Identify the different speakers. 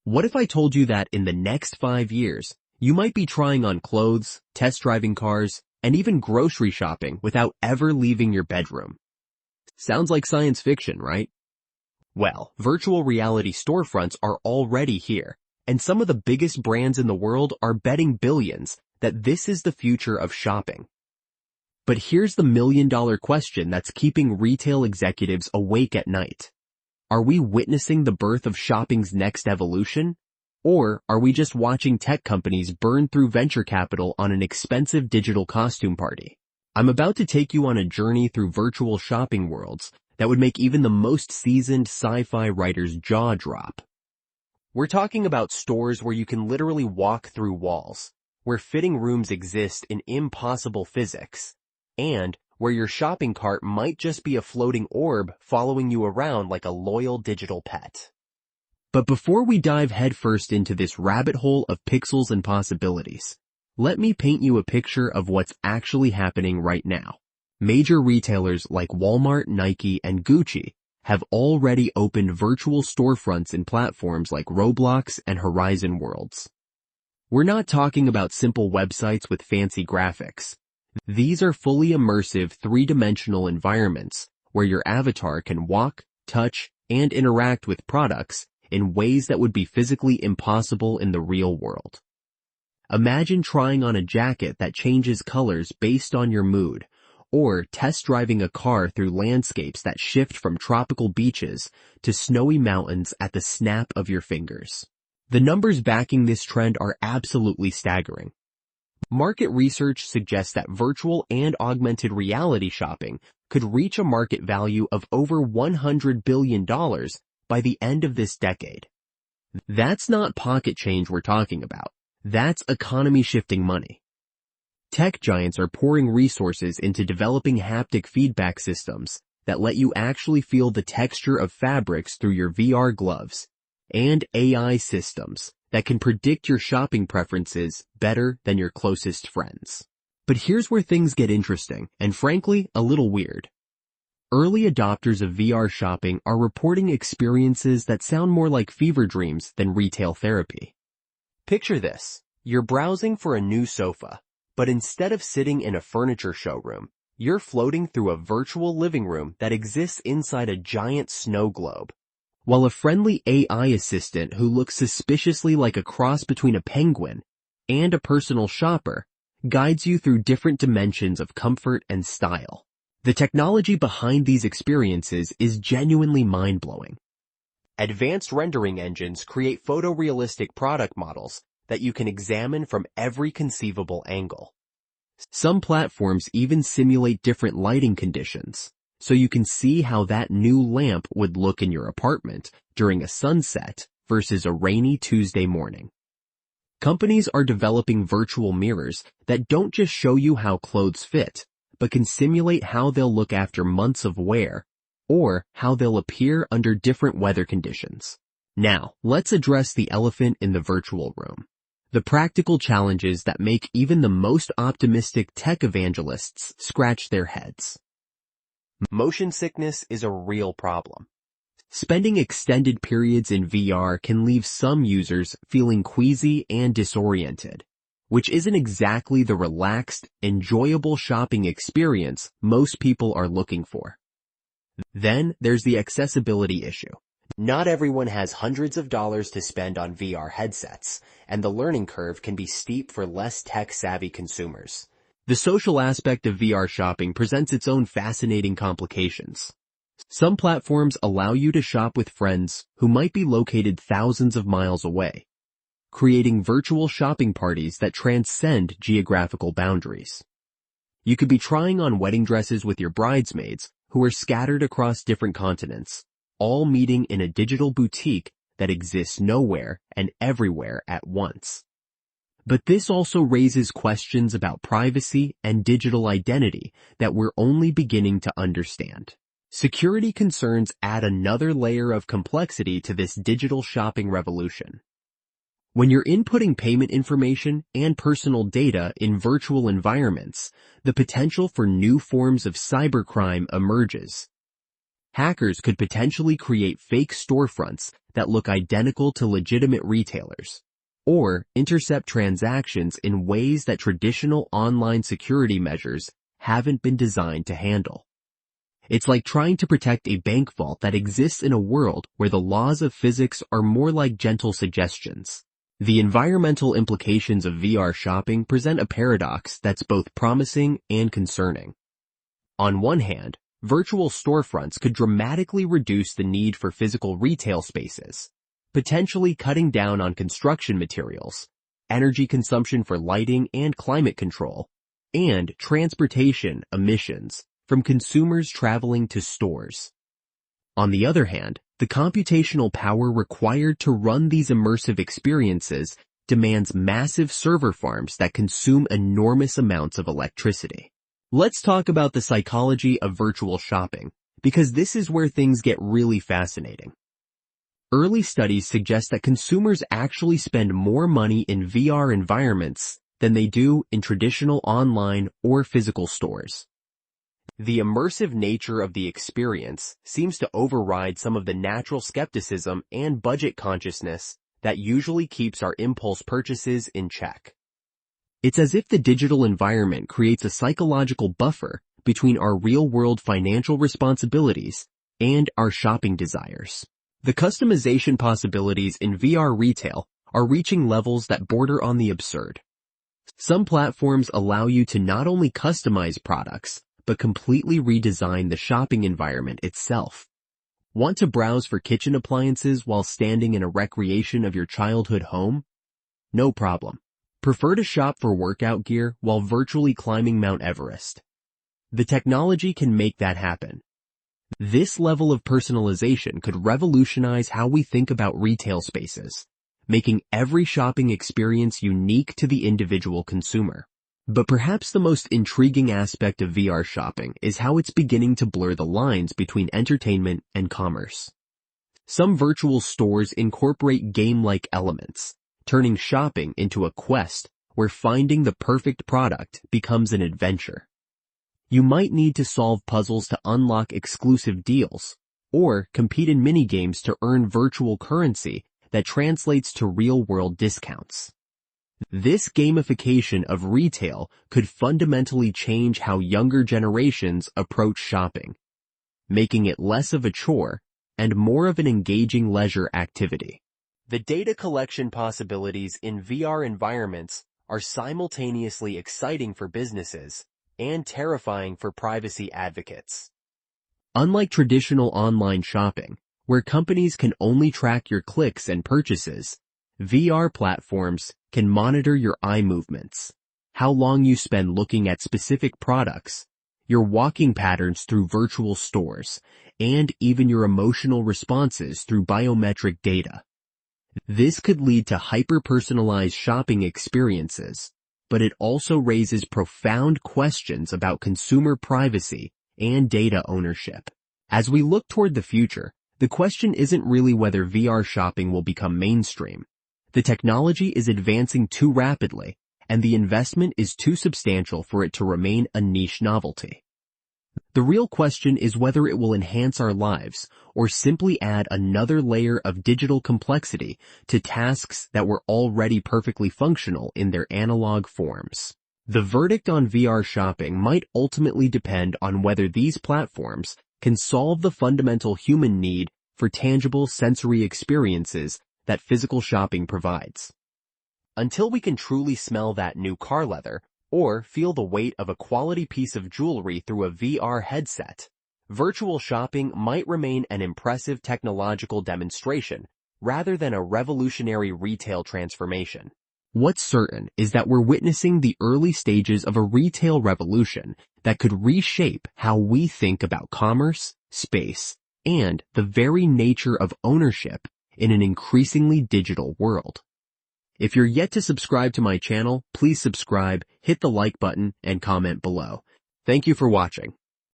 Speaker 1: What if I told you that in the next 5 years, you might be trying on clothes, test driving cars, and even grocery shopping without ever leaving your bedroom? Sounds like science fiction, right? Well, virtual reality storefronts are already here, and some of the biggest brands in the world are betting billions that this is the future of shopping. But here's the million-dollar question that's keeping retail executives awake at night. Are we witnessing the birth of shopping's next evolution? Or are we just watching tech companies burn through venture capital on an expensive digital costume party? I'm about to take you on a journey through virtual shopping worlds that would make even the most seasoned sci-fi writer's jaw drop. We're talking about stores where you can literally walk through walls, where fitting rooms exist in impossible physics, and where your shopping cart might just be a floating orb following you around like a loyal digital pet. But before we dive headfirst into this rabbit hole of pixels and possibilities, let me paint you a picture of what's actually happening right now. Major retailers like Walmart, Nike, and Gucci have already opened virtual storefronts in platforms like Roblox and Horizon Worlds. We're not talking about simple websites with fancy graphics. These are fully immersive three-dimensional environments where your avatar can walk, touch, and interact with products in ways that would be physically impossible in the real world. Imagine trying on a jacket that changes colors based on your mood, or test driving a car through landscapes that shift from tropical beaches to snowy mountains at the snap of your fingers. The numbers backing this trend are absolutely staggering. Market research suggests that virtual and augmented reality shopping could reach a market value of over $100 billion by the end of this decade. That's not pocket change we're talking about. That's economy-shifting money. Tech giants are pouring resources into developing haptic feedback systems that let you actually feel the texture of fabrics through your VR gloves, and AI systems that can predict your shopping preferences better than your closest friends. But here's where things get interesting, and frankly, a little weird. Early adopters of VR shopping are reporting experiences that sound more like fever dreams than retail therapy. Picture this. You're browsing for a new sofa, but instead of sitting in a furniture showroom, you're floating through a virtual living room that exists inside a giant snow globe. While a friendly AI assistant who looks suspiciously like a cross between a penguin and a personal shopper guides you through different dimensions of comfort and style. The technology behind these experiences is genuinely mind-blowing. Advanced rendering engines create photorealistic product models that you can examine from every conceivable angle. Some platforms even simulate different lighting conditions, so you can see how that new lamp would look in your apartment during a sunset versus a rainy Tuesday morning. Companies are developing virtual mirrors that don't just show you how clothes fit, but can simulate how they'll look after months of wear, or how they'll appear under different weather conditions. Now, let's address the elephant in the virtual room. The practical challenges that make even the most optimistic tech evangelists scratch their heads. Motion sickness is a real problem. Spending extended periods in VR can leave some users feeling queasy and disoriented, which isn't exactly the relaxed, enjoyable shopping experience most people are looking for. Then there's the accessibility issue. Not everyone has hundreds of dollars to spend on VR headsets, and the learning curve can be steep for less tech-savvy consumers. The social aspect of VR shopping presents its own fascinating complications. Some platforms allow you to shop with friends who might be located thousands of miles away, creating virtual shopping parties that transcend geographical boundaries. You could be trying on wedding dresses with your bridesmaids who are scattered across different continents, all meeting in a digital boutique that exists nowhere and everywhere at once. But this also raises questions about privacy and digital identity that we're only beginning to understand. Security concerns add another layer of complexity to this digital shopping revolution. When you're inputting payment information and personal data in virtual environments, the potential for new forms of cybercrime emerges. hackers could potentially create fake storefronts that look identical to legitimate retailers, or intercept transactions in ways that traditional online security measures haven't been designed to handle. It's like trying to protect a bank vault that exists in a world where the laws of physics are more like gentle suggestions. The environmental implications of VR shopping present a paradox that's both promising and concerning. On one hand, virtual storefronts could dramatically reduce the need for physical retail spaces, potentially cutting down on construction materials, energy consumption for lighting and climate control, and transportation emissions from consumers traveling to stores. On the other hand, the computational power required to run these immersive experiences demands massive server farms that consume enormous amounts of electricity. Let's talk about the psychology of virtual shopping, because this is where things get really fascinating. Early studies suggest that consumers actually spend more money in VR environments than they do in traditional online or physical stores. The immersive nature of the experience seems to override some of the natural skepticism and budget consciousness that usually keeps our impulse purchases in check. It's as if the digital environment creates a psychological buffer between our real-world financial responsibilities and our shopping desires. The customization possibilities in VR retail are reaching levels that border on the absurd. Some platforms allow you to not only customize products, but completely redesign the shopping environment itself. Want to browse for kitchen appliances while standing in a recreation of your childhood home? No problem. Prefer to shop for workout gear while virtually climbing Mount Everest? The technology can make that happen. This level of personalization could revolutionize how we think about retail spaces, making every shopping experience unique to the individual consumer. But perhaps the most intriguing aspect of VR shopping is how it's beginning to blur the lines between entertainment and commerce. Some virtual stores incorporate game-like elements, turning shopping into a quest where finding the perfect product becomes an adventure. You might need to solve puzzles to unlock exclusive deals, or compete in mini-games to earn virtual currency that translates to real-world discounts. This gamification of retail could fundamentally change how younger generations approach shopping, making it less of a chore and more of an engaging leisure activity. The data collection possibilities in VR environments are simultaneously exciting for businesses and terrifying for privacy advocates. Unlike traditional online shopping, where companies can only track your clicks and purchases, VR platforms can monitor your eye movements, how long you spend looking at specific products, your walking patterns through virtual stores, and even your emotional responses through biometric data. This could lead to hyper-personalized shopping experiences, but it also raises profound questions about consumer privacy and data ownership. As we look toward the future, the question isn't really whether VR shopping will become mainstream. The technology is advancing too rapidly, and the investment is too substantial for it to remain a niche novelty. The real question is whether it will enhance our lives or simply add another layer of digital complexity to tasks that were already perfectly functional in their analog forms. The verdict on VR shopping might ultimately depend on whether these platforms can solve the fundamental human need for tangible sensory experiences that physical shopping provides. Until we can truly smell that new car leather or feel the weight of a quality piece of jewelry through a VR headset, virtual shopping might remain an impressive technological demonstration rather than a revolutionary retail transformation. What's certain is that we're witnessing the early stages of a retail revolution that could reshape how we think about commerce, space, and the very nature of ownership in an increasingly digital world. If you're yet to subscribe to my channel, please subscribe, hit the like button, and comment below. Thank you for watching.